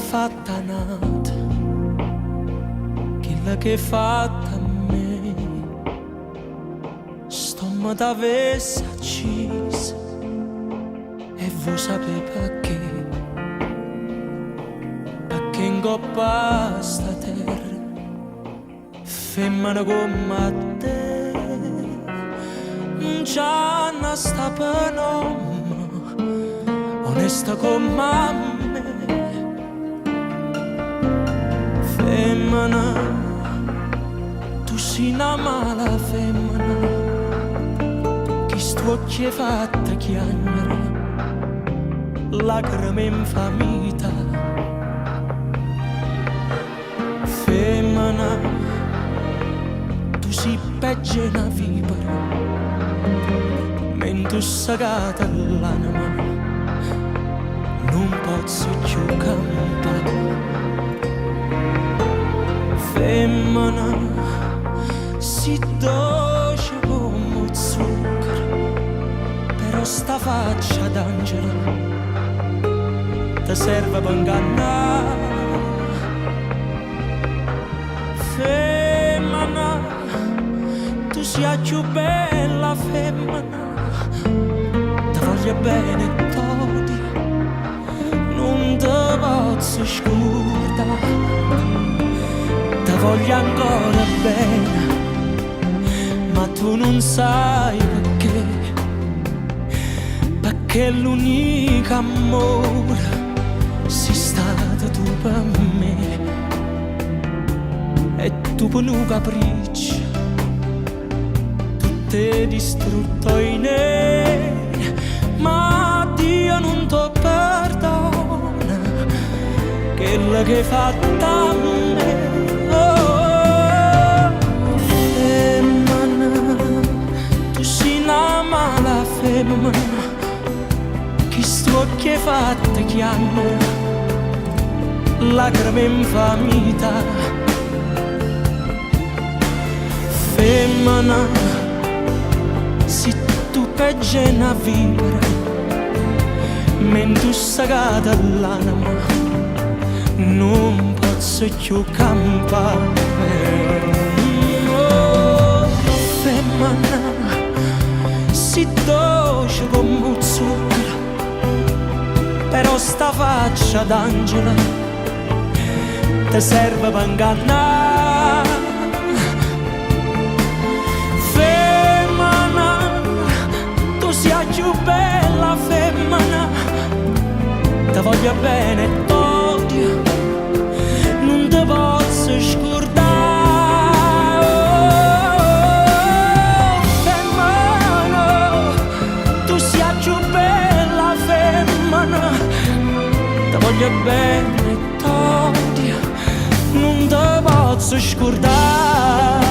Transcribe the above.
fatta nata, quella che è fatta a me, stomma t'avesse accisa e voi sapete perché, perché in coppa sta terra, femmina come te, non c'hanno sta penoma, onesta come me. Femmina, tu sei una mala femmina, che sto occhi è fatta chiamare, lacrime infamita. Femmina, tu sei peggio una vipera, mentre sagata l'anima, non posso più campare. Femmina, si dolce come zucchero, però sta faccia d'angelo ti serve per ingannare. Femmina, tu sei la più bella femmina, ti voglio bene e t'odio, non ti posso scordare. Voglio ancora bene, ma tu non sai perché, perché l'unico amore sei stata tu per me, e tu per un capriccio tu ti distrutto in me, ma Dio non ti perdona quello che hai fatto a me. Femmina, chi sto occhi è fatta chiamare, lacrime infamita. Femmina, se tu peggio una vipera, mentre sagata l'anima, non posso più campare. Oh, femmina, si dolce come zucchero, però sta faccia d'angelo ti serve per ingannare. Femmina, tu sei la più bella femmina, ti voglio bene e t'odio, non ti posso scordare. Voglio bene e t'odio, non ti posso scordare.